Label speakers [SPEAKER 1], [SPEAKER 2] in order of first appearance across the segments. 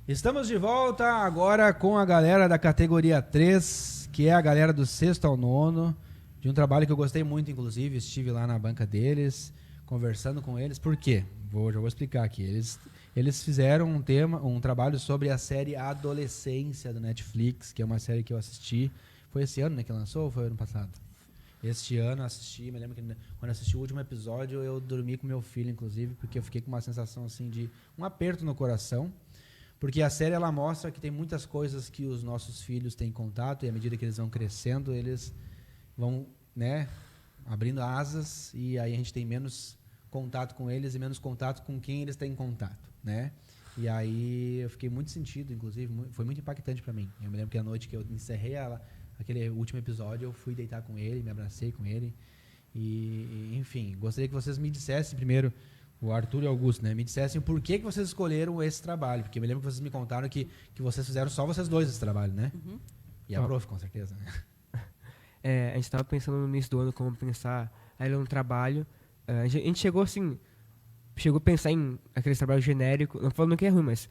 [SPEAKER 1] Estamos de volta agora com a galera da categoria 3, que é a galera do sexto ao nono, de um trabalho que eu gostei muito, inclusive, estive lá na banca deles, conversando com eles. Por quê? Já vou explicar aqui. Eles fizeram um trabalho sobre a série Adolescência do Netflix, que é uma série que eu assisti. Foi esse ano, né, que lançou ou foi ano passado? Este ano eu assisti, me lembro que quando eu assisti o último episódio, eu dormi com meu filho, inclusive, porque eu fiquei com uma sensação assim de um aperto no coração. Porque a série ela mostra que tem muitas coisas que os nossos filhos têm contato e à medida que eles vão crescendo, eles vão, né, abrindo asas e aí a gente tem menos contato com eles e menos contato com quem eles têm contato, né? E aí eu fiquei muito sentido, inclusive, foi muito impactante para mim. Eu me lembro que a noite que eu encerrei aquele último episódio, eu fui deitar com ele, me abracei com ele e enfim, gostaria que vocês me dissessem primeiro, o Arthur e o Augusto, né? Me dissessem por que vocês escolheram esse trabalho. Porque eu me lembro que vocês me contaram que vocês fizeram só vocês dois esse trabalho, né?
[SPEAKER 2] Uhum.
[SPEAKER 1] E a prof, com certeza. Né?
[SPEAKER 3] A gente estava pensando no início do ano como pensar aí no trabalho. A gente chegou a pensar em aqueles trabalhos genéricos, não falando que é ruim, mas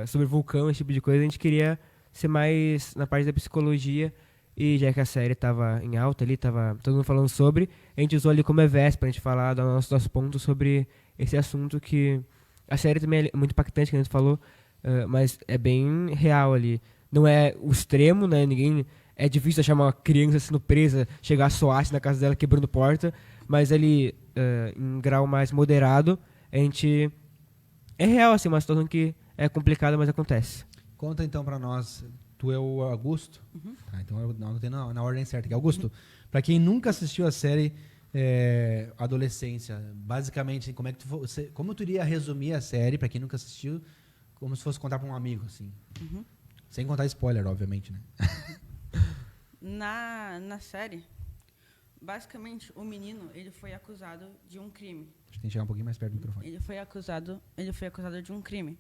[SPEAKER 3] sobre vulcão, esse tipo de coisa. A gente queria ser mais na parte da psicologia. E já que a série estava em alta ali, estava todo mundo falando sobre, a gente usou ali como EVES para a gente falar dos nossos pontos sobre esse assunto que a série também é muito impactante, que a gente falou, mas é bem real ali. Não é o extremo, né? É difícil achar uma criança sendo presa, chegar a SWAT na casa dela quebrando porta, mas ali, em grau mais moderado, a gente... É real, assim, uma situação que é complicada, mas acontece.
[SPEAKER 1] Conta então para nós... Tu é o Augusto?
[SPEAKER 2] Uhum.
[SPEAKER 1] Tá, então eu não tenho na ordem certa aqui. Augusto, para quem nunca assistiu a série Adolescência, basicamente, como tu iria resumir a série, para quem nunca assistiu, como se fosse contar para um amigo, assim?
[SPEAKER 2] Uhum.
[SPEAKER 1] Sem contar spoiler, obviamente, né?
[SPEAKER 2] Na série, basicamente, o menino, ele foi acusado de um crime.
[SPEAKER 1] Acho que tem que chegar um pouquinho mais perto do microfone.
[SPEAKER 2] Ele foi acusado de um crime.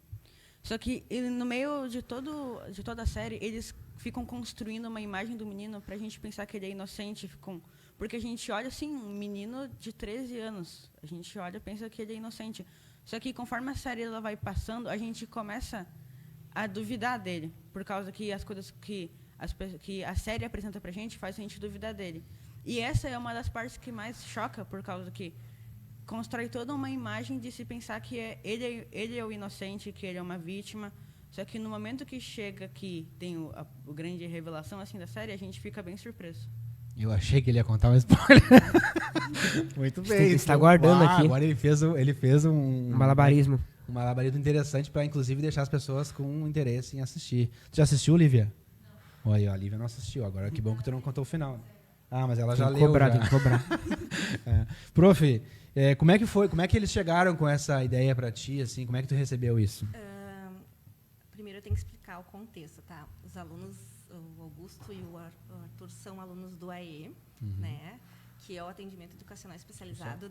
[SPEAKER 2] Só que no meio de toda a série, eles ficam construindo uma imagem do menino pra gente pensar que ele é inocente. Porque a gente olha assim, um menino de 13 anos. A gente olha e pensa que ele é inocente. Só que conforme a série ela vai passando, a gente começa a duvidar dele. Por causa que as coisas que a série apresenta pra gente faz a gente duvidar dele. E essa é uma das partes que mais choca, por causa que constrói toda uma imagem de se pensar que ele é o inocente, que ele é uma vítima. Só que no momento que chega que tem o grande revelação assim da série, a gente fica bem surpreso.
[SPEAKER 1] Eu achei que ele ia contar um spoiler. Muito bem.
[SPEAKER 3] Você está guardando aqui.
[SPEAKER 1] Agora ele fez um
[SPEAKER 3] malabarismo.
[SPEAKER 1] Um malabarismo interessante para, inclusive, deixar as pessoas com interesse em assistir. Tu já assistiu, Lívia? Não. Olha, a Lívia não assistiu. Agora, que bom que tu não contou o final. Ah, mas ela já leu.
[SPEAKER 3] Tem que cobrar.
[SPEAKER 1] Prof, como é que foi? Como é que eles chegaram com essa ideia para ti? Assim, como é que tu recebeu isso?
[SPEAKER 4] Primeiro eu tenho que explicar o contexto, tá? Os alunos, o Augusto e o Arthur, são alunos do AE, né? Que é o atendimento educacional especializado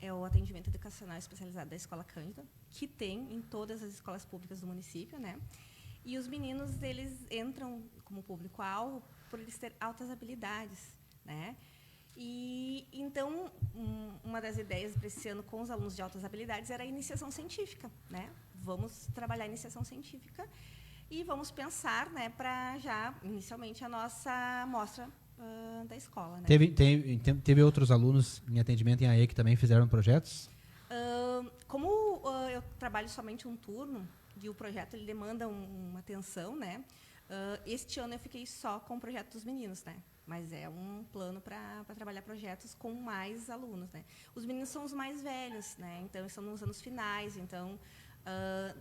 [SPEAKER 4] É o atendimento educacional especializado da Escola Cândida, que tem em todas as escolas públicas do município, né? E os meninos, eles entram como público-alvo por eles terem altas habilidades, né? E, então, uma das ideias para esse ano com os alunos de altas habilidades era a iniciação científica, né? Vamos trabalhar a iniciação científica e vamos pensar, né, para já, inicialmente, a nossa mostra da escola. Né?
[SPEAKER 1] Teve outros alunos em atendimento em AE que também fizeram projetos?
[SPEAKER 4] Como eu trabalho somente um turno, e o projeto ele demanda uma atenção, né? Este ano eu fiquei só com o projeto dos meninos, né? Mas é um plano para trabalhar projetos com mais alunos, né? Os meninos são os mais velhos, né? Então estão nos anos finais, então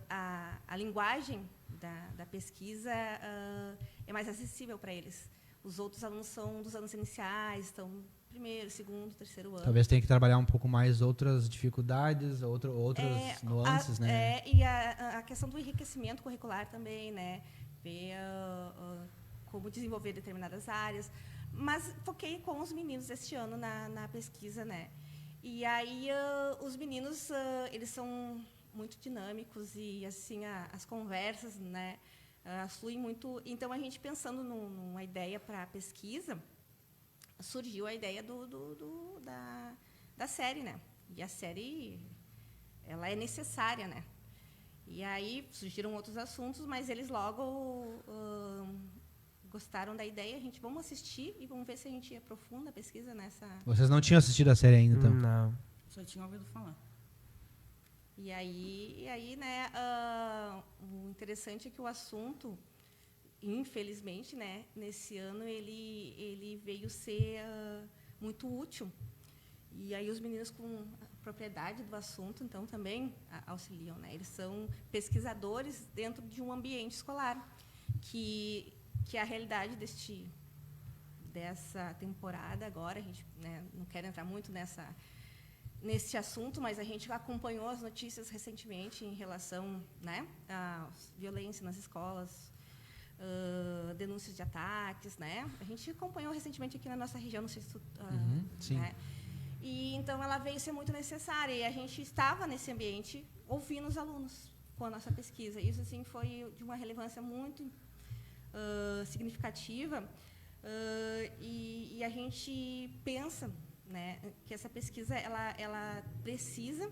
[SPEAKER 4] a linguagem da pesquisa é mais acessível para eles. Os outros alunos são dos anos iniciais, estão primeiro, segundo, terceiro ano.
[SPEAKER 1] Talvez tenha que trabalhar um pouco mais outras dificuldades, outras nuances, né?
[SPEAKER 4] E a questão do enriquecimento curricular também, né? Ver como desenvolver determinadas áreas. Mas foquei com os meninos este ano na pesquisa, né? E aí os meninos, eles são muito dinâmicos e assim as conversas, né? Fluem muito. Então a gente pensando numa ideia para a pesquisa, surgiu a ideia da série, né? E a série, ela é necessária, né? E aí surgiram outros assuntos, mas eles logo gostaram da ideia. Vamos assistir e vamos ver se a gente aprofunda a pesquisa nessa...
[SPEAKER 1] Vocês não tinham assistido a série ainda, então?
[SPEAKER 3] Não.
[SPEAKER 2] Só tinha ouvido falar.
[SPEAKER 4] E aí, né, o interessante é que o assunto, infelizmente, né, nesse ano ele veio ser muito útil. E aí os meninos com propriedade do assunto, então, também auxiliam, né? Eles são pesquisadores dentro de um ambiente escolar, que é a realidade dessa temporada agora. A gente, né, não quer entrar muito nesse assunto, mas a gente acompanhou as notícias recentemente em relação, né, à violência nas escolas, denúncias de ataques, né? A gente acompanhou recentemente aqui na nossa região, não sei se
[SPEAKER 1] sim.
[SPEAKER 4] Né? E então ela veio ser muito necessária, e a gente estava nesse ambiente ouvindo os alunos com a nossa pesquisa. Isso assim foi de uma relevância muito significativa, e a gente pensa, né, que essa pesquisa ela precisa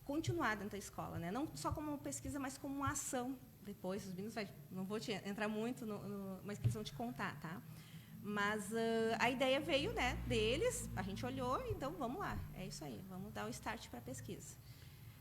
[SPEAKER 4] continuar dentro da escola, né? Não só como pesquisa, mas como uma ação. Depois os meninos não vou entrar muito mas eles vão te contar, tá? Mas a ideia veio, né, deles, a gente olhou, então vamos lá, é isso aí, vamos dar o start para a pesquisa.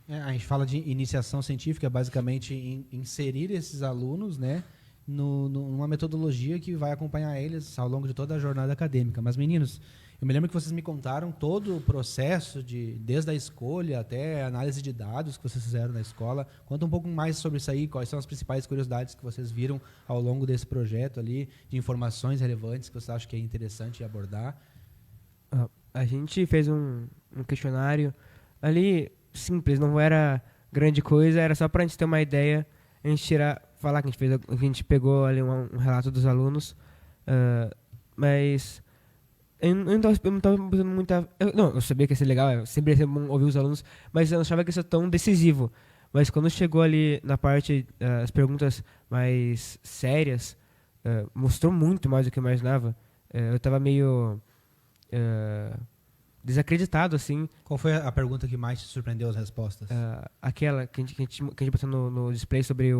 [SPEAKER 1] A gente fala de iniciação científica, basicamente inserir esses alunos, né, numa metodologia que vai acompanhar eles ao longo de toda a jornada acadêmica. Mas, meninos, eu me lembro que vocês me contaram todo o processo, desde a escolha até a análise de dados que vocês fizeram na escola. Conta um pouco mais sobre isso aí, quais são as principais curiosidades que vocês viram ao longo desse projeto ali, de informações relevantes que vocês acham que é interessante abordar.
[SPEAKER 3] A gente fez um questionário ali simples, não era grande coisa, era só para a gente ter uma ideia, a gente falar que a gente pegou ali um relato dos alunos, mas eu não estava pensando muita... Eu sabia que ia ser legal, sempre ia ser bom ouvir os alunos, mas eu não achava que ia ser tão decisivo. Mas quando chegou ali na parte das perguntas mais sérias, mostrou muito mais do que eu imaginava. Eu estava meio desacreditado, assim.
[SPEAKER 1] Qual foi a pergunta que mais te surpreendeu as respostas?
[SPEAKER 3] Aquela que a gente botou no display sobre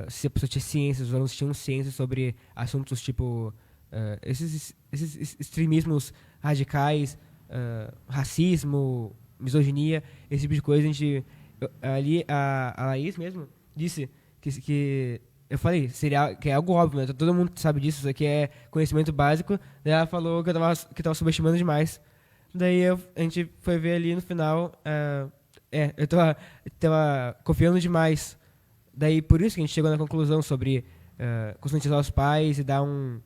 [SPEAKER 3] se a pessoa tinha ciências, os alunos tinham ciências sobre assuntos tipo esses extremismos radicais, racismo, misoginia, esse tipo de coisa. Ali a Laís mesmo disse que eu falei, que é algo óbvio, né? Todo mundo sabe disso, isso aqui é conhecimento básico. Daí ela falou que eu tava subestimando demais. Daí a gente foi ver ali no final, eu tava confiando demais. Daí por isso que a gente chegou na conclusão sobre conscientizar os pais e dar um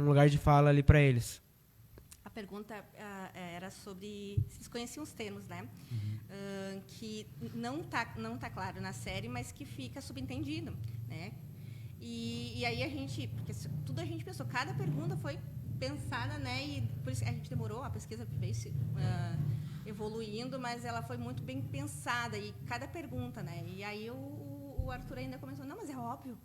[SPEAKER 3] lugar de fala ali para eles.
[SPEAKER 4] A pergunta era sobre se eles conheciam os termos, né? Que não tá claro na série, mas que fica subentendido, né? E aí porque tudo a gente pensou, cada pergunta foi pensada, né? E por isso a gente demorou, a pesquisa veio evoluindo, mas ela foi muito bem pensada, e cada pergunta, né? E aí o Arthur ainda começou, não, mas é óbvio.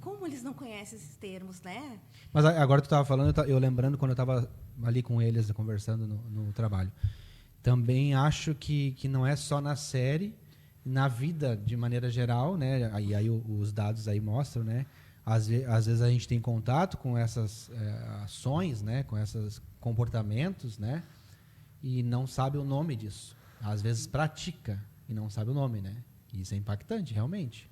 [SPEAKER 4] Como eles não conhecem esses termos, né?
[SPEAKER 1] Mas agora tu estava falando, eu lembrando quando eu estava ali com eles, conversando no trabalho. Também acho que não é só na série, na vida de maneira geral, né? Aí os dados aí mostram, né? Às vezes a gente tem contato com essas ações, né? Com esses comportamentos, né? E não sabe o nome disso. Às vezes pratica e não sabe o nome, né? Isso é impactante, realmente.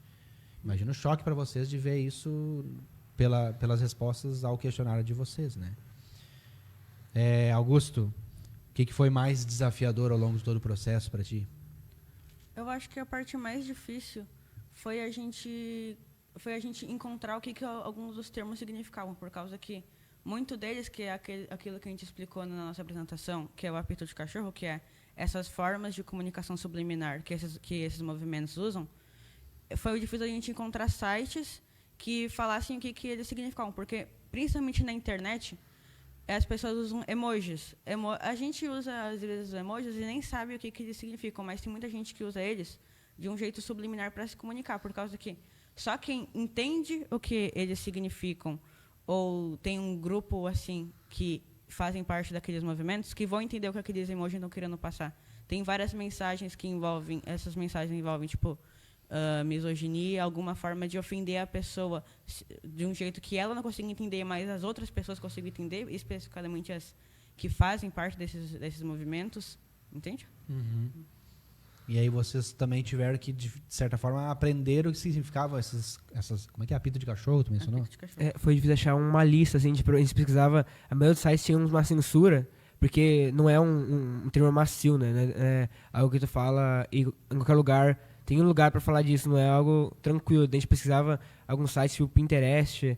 [SPEAKER 1] Imagina o choque para vocês de ver isso pelas respostas ao questionário de vocês, né? Augusto, o que foi mais desafiador ao longo de todo o processo para ti?
[SPEAKER 2] Eu acho que a parte mais difícil foi a gente encontrar o que alguns dos termos significavam, por causa que muito deles, que é aquilo que a gente explicou na nossa apresentação, que é o apito de cachorro, que é essas formas de comunicação subliminar que esses movimentos usam, foi difícil a gente encontrar sites que falassem o que eles significavam, porque, principalmente na internet, as pessoas usam emojis. A gente usa, às vezes, os emojis e nem sabe o que eles significam, mas tem muita gente que usa eles de um jeito subliminar para se comunicar, por causa que só quem entende o que eles significam, ou tem um grupo assim que fazem parte daqueles movimentos, que vão entender o que aqueles emojis estão querendo passar. Tem várias mensagens que envolvem, essas mensagens envolvem, tipo, misoginia, alguma forma de ofender a pessoa de um jeito que ela não consiga entender, mas as outras pessoas consigam entender, especificamente as que fazem parte desses movimentos, entende?
[SPEAKER 1] Uhum. E aí vocês também tiveram que, de certa forma, aprender o que significava essas... Como é que é? Apito de cachorro, tu mencionou?
[SPEAKER 2] Apito de cachorro.
[SPEAKER 3] Foi difícil achar uma lista, assim, a gente pesquisava, a maioria dos sites tinha uma censura, porque não é um termo macio, né? É algo que tu fala e em qualquer lugar, tem um lugar para falar disso, não é algo tranquilo. A gente pesquisava alguns sites, tipo Pinterest,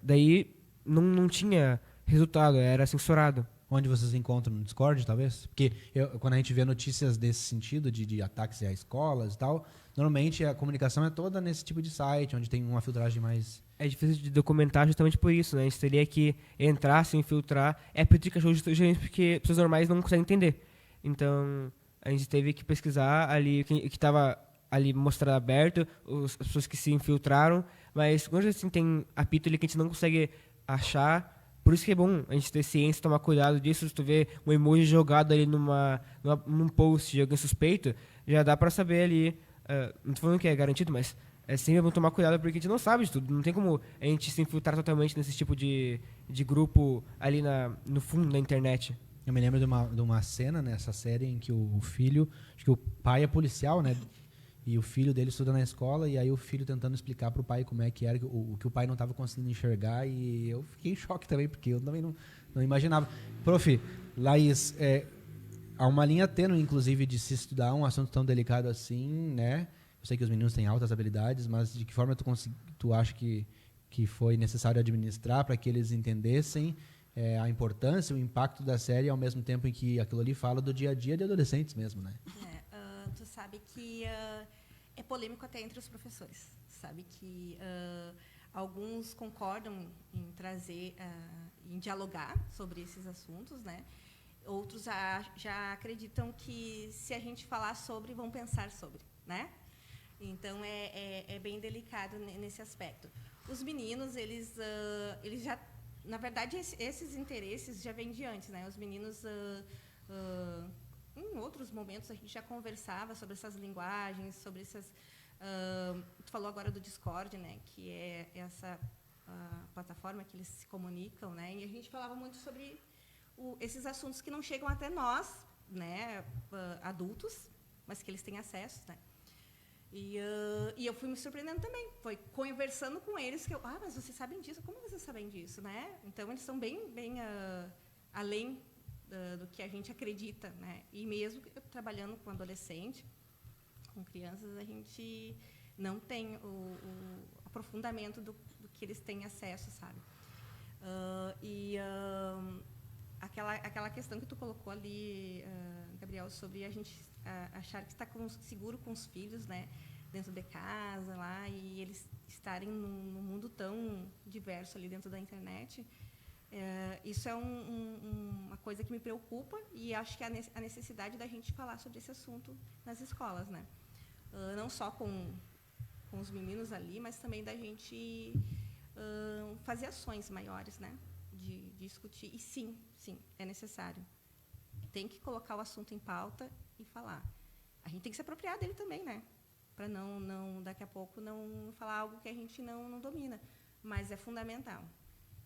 [SPEAKER 3] daí não tinha resultado, era censurado.
[SPEAKER 1] Onde vocês encontram? No Discord, talvez? Porque quando a gente vê notícias desse sentido, de ataques a escolas e tal, normalmente a comunicação é toda nesse tipo de site, onde tem uma filtragem mais...
[SPEAKER 3] É difícil de documentar justamente por isso, né? A gente teria que entrar, se infiltrar. É pedir cachorro justamente porque pessoas normais não conseguem entender. Então, a gente teve que pesquisar ali o que estava ali mostrado aberto, as pessoas que se infiltraram, mas quando assim tem apito ali que a gente não consegue achar. Por isso que é bom a gente ter ciência, tomar cuidado disso. Se tu vê um emoji jogado ali num post de alguém suspeito, já dá pra saber ali. Não tô falando que é garantido, mas é sempre bom tomar cuidado porque a gente não sabe de tudo. Não tem como a gente se infiltrar totalmente nesse tipo de grupo ali no fundo da internet.
[SPEAKER 1] Eu me lembro de uma cena nessa série em que o filho... Acho que o pai é policial, né? E o filho dele estuda na escola, e aí o filho tentando explicar pro pai como é que era, o que o pai não estava conseguindo enxergar, e eu fiquei em choque também, porque eu também não imaginava. Prof, Laís, há uma linha tênue, inclusive, de se estudar um assunto tão delicado assim, né? Eu sei que os meninos têm altas habilidades, mas de que forma tu acha que foi necessário administrar para que eles entendessem a importância, o impacto da série, ao mesmo tempo em que aquilo ali fala do dia a dia de adolescentes mesmo, né?
[SPEAKER 4] Tu sabe que é polêmico até entre os professores. Sabe que alguns concordam em trazer, em dialogar sobre esses assuntos, né? Outros já acreditam que se a gente falar sobre, vão pensar sobre, né? Então é bem delicado nesse aspecto. Os meninos, eles já, na verdade, esses interesses já vêm de antes, né? Os meninos em outros momentos a gente já conversava sobre essas linguagens, sobre essas... tu falou agora do Discord, né, que é essa plataforma que eles se comunicam, né, e a gente falava muito sobre esses assuntos que não chegam até nós, né, adultos, mas que eles têm acesso, né. E eu fui me surpreendendo também. Foi conversando com eles que mas vocês sabem disso? Como vocês sabem disso, né? Então, eles são bem além do que a gente acredita, né? E mesmo trabalhando com adolescente, com crianças, a gente não tem o aprofundamento do que eles têm acesso, sabe? Aquela questão que tu colocou ali, Gabriel, sobre a gente achar que está seguro com os filhos, né? Dentro de casa, lá, e eles estarem num mundo tão diverso ali dentro da internet. Isso é uma coisa que me preocupa, e acho que a necessidade da gente falar sobre esse assunto nas escolas, né? Não só com os meninos ali, mas também da gente fazer ações maiores, né? De discutir. E sim, é necessário. Tem que colocar o assunto em pauta e falar. A gente tem que se apropriar dele também, né? Para não daqui a pouco não falar algo que a gente não domina, mas é fundamental.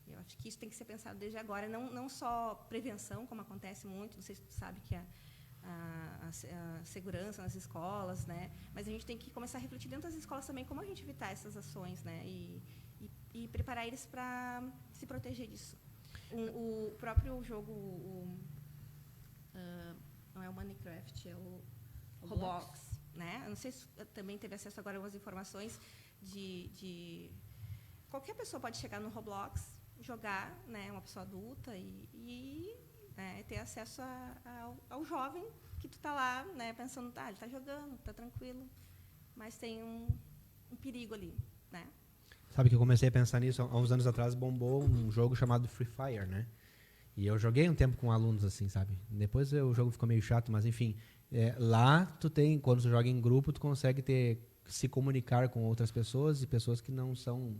[SPEAKER 4] Eu acho que isso tem que ser pensado desde agora, não só prevenção, como acontece muito, não sei se tu sabe que a segurança nas escolas, né? Mas a gente tem que começar a refletir dentro das escolas também como a gente evitar essas ações, né? E preparar eles para se proteger disso. O próprio jogo, não é o Minecraft, é o Roblox, né? Eu não sei se também teve acesso agora a algumas informações de qualquer pessoa pode chegar no Roblox, jogar, né, uma pessoa adulta e né, ter acesso ao jovem que tu está lá, né, pensando, ele está jogando, está tranquilo, mas tem um perigo ali, né?
[SPEAKER 1] Sabe que eu comecei a pensar nisso há uns anos atrás, bombou um jogo chamado Free Fire, né? E eu joguei um tempo com alunos assim, sabe? Depois o jogo ficou meio chato, mas enfim, lá quando tu joga em grupo, tu consegue se comunicar com outras pessoas e pessoas que não são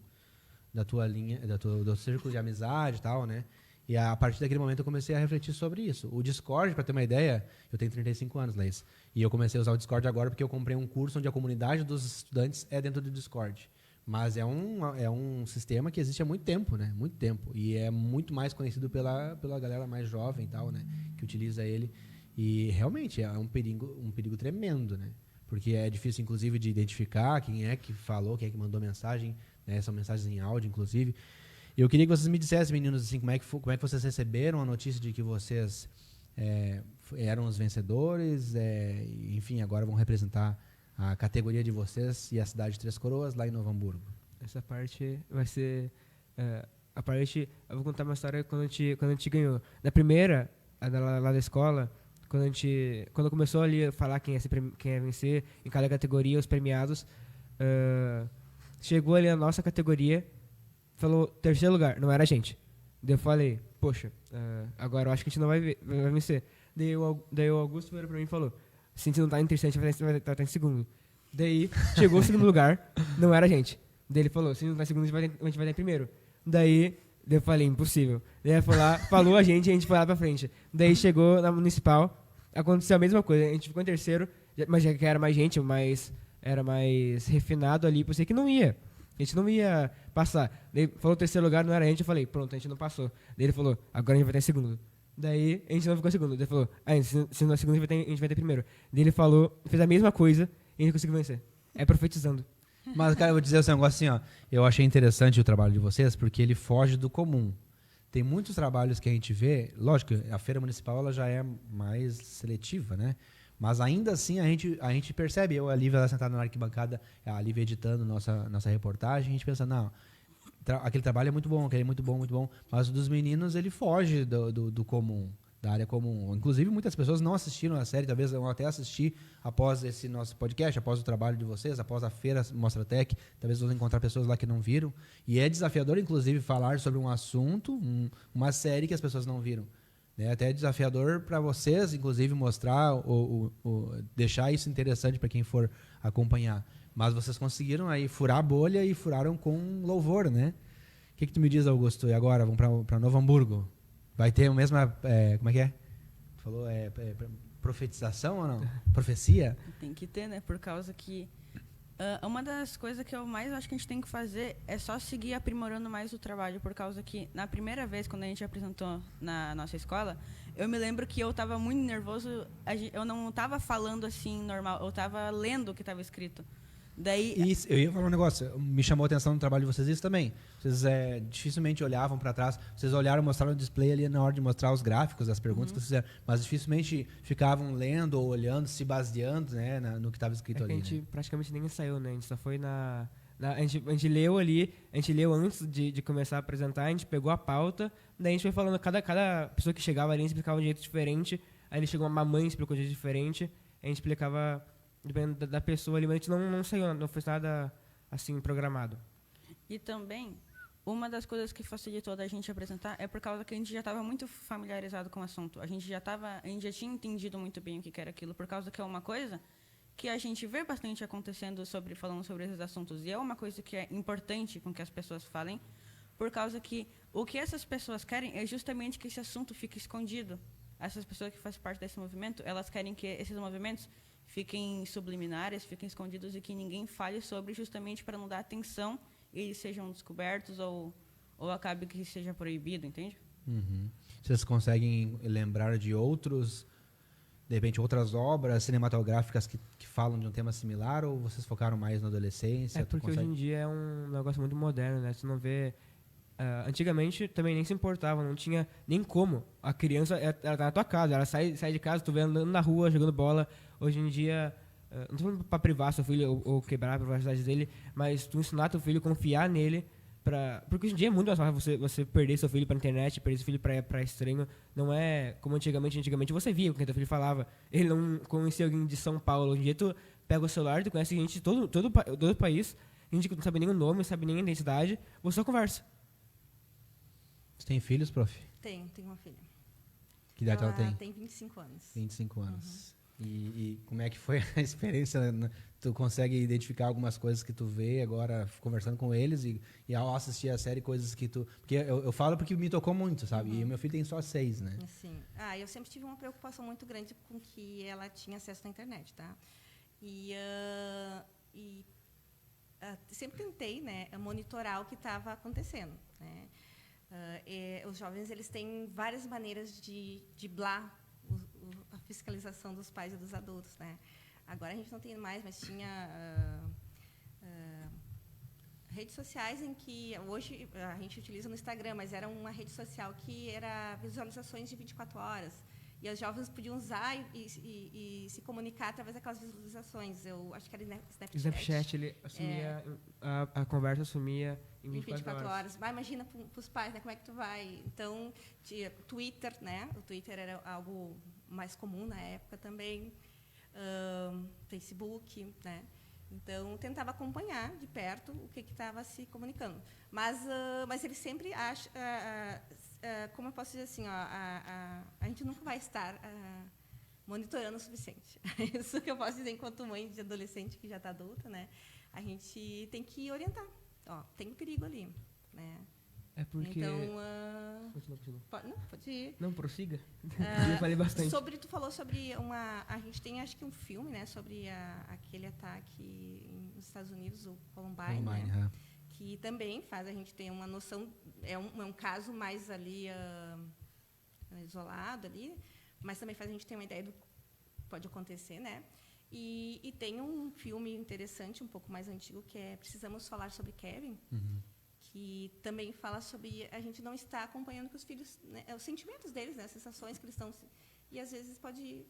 [SPEAKER 1] da tua linha, do círculo de amizade e tal, né? E a partir daquele momento eu comecei a refletir sobre isso. O Discord, para ter uma ideia, eu tenho 35 anos, Leis. E eu comecei a usar o Discord agora porque eu comprei um curso onde a comunidade dos estudantes é dentro do Discord. Mas é um sistema que existe há muito tempo, né? Muito tempo. E é muito mais conhecido pela galera mais jovem e tal, né? Que utiliza ele. E realmente é um perigo tremendo, né? Porque é difícil, inclusive, de identificar quem é que falou, quem é que mandou mensagem, né? São mensagens em áudio, inclusive. Eu queria que vocês me dissessem, meninos, assim, como é que vocês receberam a notícia de que vocês eram os vencedores, enfim, agora vão representar a categoria de vocês e a cidade de Três Coroas, lá em Novo Hamburgo.
[SPEAKER 3] Essa parte vai ser... a parte... Eu vou contar uma história quando a gente ganhou. Na primeira, lá da escola, quando começou ali a falar quem ia vencer em cada categoria, os premiados, chegou ali a nossa categoria, falou terceiro lugar, não era a gente. Daí eu falei, poxa, agora eu acho que a gente não vai vencer. Daí o Augusto veio pra mim e falou, se a gente não tá em terceiro, a gente vai estar em segundo. Daí chegou o segundo lugar, não era a gente. Daí ele falou, se a gente não tá em segundo, a gente vai estar em primeiro. Daí eu falei, impossível. Daí ele foi lá, falou a gente foi lá pra frente. Daí chegou na municipal, aconteceu a mesma coisa, a gente ficou em terceiro, mas já que era mais gente, era mais refinado ali, por ser que não ia. A gente não ia passar. Daí falou terceiro lugar, não era a gente, eu falei, pronto, a gente não passou. Daí ele falou, agora a gente vai ter segundo. Daí a gente não ficou segundo. Daí ele falou, se não é segundo, a gente vai ter primeiro. Daí ele falou, fez a mesma coisa e a gente conseguiu vencer. É profetizando.
[SPEAKER 1] Mas, cara, eu vou dizer um negócio assim, ó. Eu achei interessante o trabalho de vocês porque ele foge do comum. Tem muitos trabalhos que a gente vê, lógico, a feira municipal ela já é mais seletiva, né? Mas ainda assim a gente percebe, eu e a Lívia lá sentada na arquibancada, a Lívia editando nossa reportagem, a gente pensa, não, aquele trabalho é muito bom, aquele é muito bom, mas o dos meninos ele foge do comum, da área comum. Inclusive muitas pessoas não assistiram a série, talvez vão até assistir após esse nosso podcast, após o trabalho de vocês, após a feira Mostratec, talvez vão encontrar pessoas lá que não viram. E é desafiador, inclusive, falar sobre um assunto, uma série que as pessoas não viram. Até é desafiador para vocês, inclusive, mostrar deixar isso interessante para quem for acompanhar. Mas vocês conseguiram aí furar a bolha e furaram com louvor, né? O que tu me diz, Augusto? E agora, vamos para Novo Hamburgo? Vai ter a mesma... como é que é? Tu falou, profetização ou não? Profecia?
[SPEAKER 2] Tem que ter, né? Por causa que... uma das coisas que eu mais acho que a gente tem que fazer é só seguir aprimorando mais o trabalho, por causa que na primeira vez, quando a gente apresentou na nossa escola, eu me lembro que eu estava muito nervoso, eu não estava falando assim normal, eu estava lendo o que estava escrito. Daí,
[SPEAKER 1] isso, eu ia falar um negócio, me chamou a atenção no trabalho de vocês isso também. Vocês dificilmente olhavam para trás, vocês olharam, mostraram o display ali na hora de mostrar os gráficos, as perguntas que vocês fizeram, mas dificilmente ficavam lendo ou olhando, se baseando, né, no que estava escrito ali.
[SPEAKER 3] A gente
[SPEAKER 1] né?
[SPEAKER 3] praticamente nem ensaiou, né? A gente só foi a gente leu ali, a gente leu antes de começar a apresentar, a gente pegou a pauta, daí a gente foi falando, cada pessoa que chegava ali explicava de um jeito diferente, aí ele chegou uma mãe explicou de um jeito diferente, a gente explicava dependendo da pessoa ali, mas a gente não saiu, não fez nada assim programado.
[SPEAKER 2] E também, uma das coisas que facilitou da gente apresentar é por causa que a gente já estava muito familiarizado com o assunto. A gente já tinha entendido muito bem o que era aquilo, por causa que é uma coisa que a gente vê bastante acontecendo falando sobre esses assuntos. E é uma coisa que é importante com que as pessoas falem, por causa que o que essas pessoas querem é justamente que esse assunto fique escondido. Essas pessoas que fazem parte desse movimento, elas querem que esses movimentos fiquem subliminares, fiquem escondidos e que ninguém fale sobre, justamente para não dar atenção e eles sejam descobertos ou acabe que seja proibido, entende?
[SPEAKER 1] Uhum. Vocês conseguem lembrar de de repente, outras obras cinematográficas que falam de um tema similar ou vocês focaram mais na adolescência?
[SPEAKER 3] Porque hoje em dia é um negócio muito moderno, né? Você não vê... antigamente também nem se importava, não tinha nem como. A criança, ela tá na tua casa, ela sai de casa, tu vê andando na rua, jogando bola. Hoje em dia, não tô falando pra privar seu filho ou quebrar a privacidade dele, mas tu ensinar teu filho, confiar nele, porque hoje em dia é muito mais fácil você perder seu filho pra internet, perder seu filho pra estranho. Não é como antigamente você via o que teu filho falava. Ele não conhecia alguém de São Paulo. Hoje em dia tu pega o celular, tu conhece gente de todo o país, gente que não sabe nem o nome, não sabe nem a identidade, você só conversa.
[SPEAKER 1] Você tem filhos, prof?
[SPEAKER 4] Tenho uma filha.
[SPEAKER 1] Que idade ela tem?
[SPEAKER 4] Tem 25 anos.
[SPEAKER 1] 25 anos. E como é que foi a experiência? Né? Tu consegue identificar algumas coisas que tu vê agora conversando com eles e ao assistir a série, coisas que tu... Porque eu falo porque me tocou muito, sabe? E o meu filho tem só 6, né?
[SPEAKER 4] Sim. Eu sempre tive uma preocupação muito grande com que ela tinha acesso à internet, tá? Sempre tentei, né, monitorar o que estava acontecendo, né? Os jovens, eles têm várias maneiras de driblar a fiscalização dos pais e dos adultos, né? Agora a gente não tem mais, mas tinha redes sociais em que hoje a gente utiliza no Instagram, mas era uma rede social que era visualizações de 24 horas. E os jovens podiam usar e se comunicar através daquelas visualizações. Eu acho que era Snapchat.
[SPEAKER 3] Snapchat, ele assumia... A conversa assumia em 24 horas.
[SPEAKER 4] Imagina para os pais, né? Como é que tu vai? Então, tinha Twitter, né? O Twitter era algo mais comum na época também. Facebook, né? Então, tentava acompanhar de perto o que estava se comunicando. Mas ele sempre acha... como eu posso dizer assim, a gente nunca vai estar monitorando o suficiente. Isso que eu posso dizer enquanto mãe de adolescente que já está adulta, né? A gente tem que orientar. Tem perigo ali, né?
[SPEAKER 3] É porque...
[SPEAKER 4] Então,
[SPEAKER 3] Continua.
[SPEAKER 4] pode ir.
[SPEAKER 3] Não, prossiga. Eu falei bastante.
[SPEAKER 4] Tu falou sobre a gente tem, acho que um filme, né? Sobre aquele ataque nos Estados Unidos, o Columbine, né? Que também faz a gente ter uma noção, é um caso mais ali isolado ali, mas também faz a gente ter uma ideia do que pode acontecer, né? E tem um filme interessante, um pouco mais antigo, que é Precisamos Falar sobre Kevin, que também fala sobre a gente não estar acompanhando com os filhos, né, os sentimentos deles, né, as sensações que eles estão... E, às vezes, pode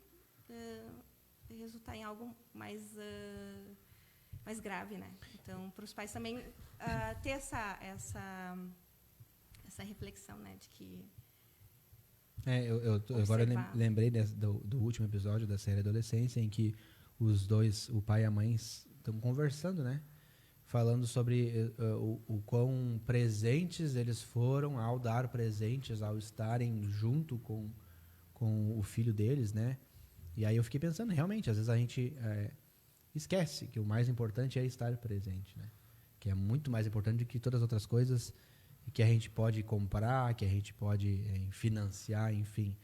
[SPEAKER 4] resultar em algo mais grave, né? Então, para os pais também ter essa reflexão, né, de que...
[SPEAKER 1] Eu agora lembrei do último episódio da série Adolescência, em que os dois, o pai e a mãe, estão conversando, né? Falando sobre o quão presentes eles foram ao dar presentes, ao estarem junto com o filho deles, né? E aí eu fiquei pensando, realmente, às vezes a gente esquece que o mais importante é estar presente, né? Que é muito mais importante do que todas as outras coisas que a gente pode comprar, que a gente pode financiar, enfim.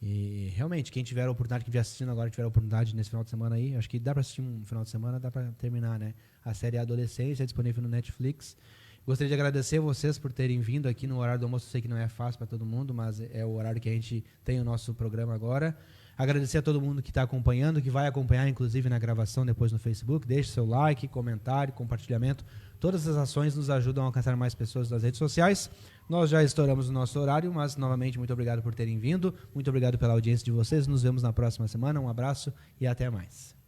[SPEAKER 1] E realmente, quem tiver a oportunidade, que estiver assistindo agora, tiver a oportunidade nesse final de semana aí, acho que dá para assistir um final de semana, dá para terminar, né? A série Adolescência é disponível no Netflix. Gostaria de agradecer vocês por terem vindo aqui no horário do almoço. Eu sei que não é fácil para todo mundo, mas é o horário que a gente tem o nosso programa agora. Agradecer a todo mundo que está acompanhando, que vai acompanhar, inclusive, na gravação depois no Facebook. Deixe seu like, comentário, compartilhamento. Todas as ações nos ajudam a alcançar mais pessoas nas redes sociais. Nós já estouramos o nosso horário, mas, novamente, muito obrigado por terem vindo. Muito obrigado pela audiência de vocês. Nos vemos na próxima semana. Um abraço e até mais.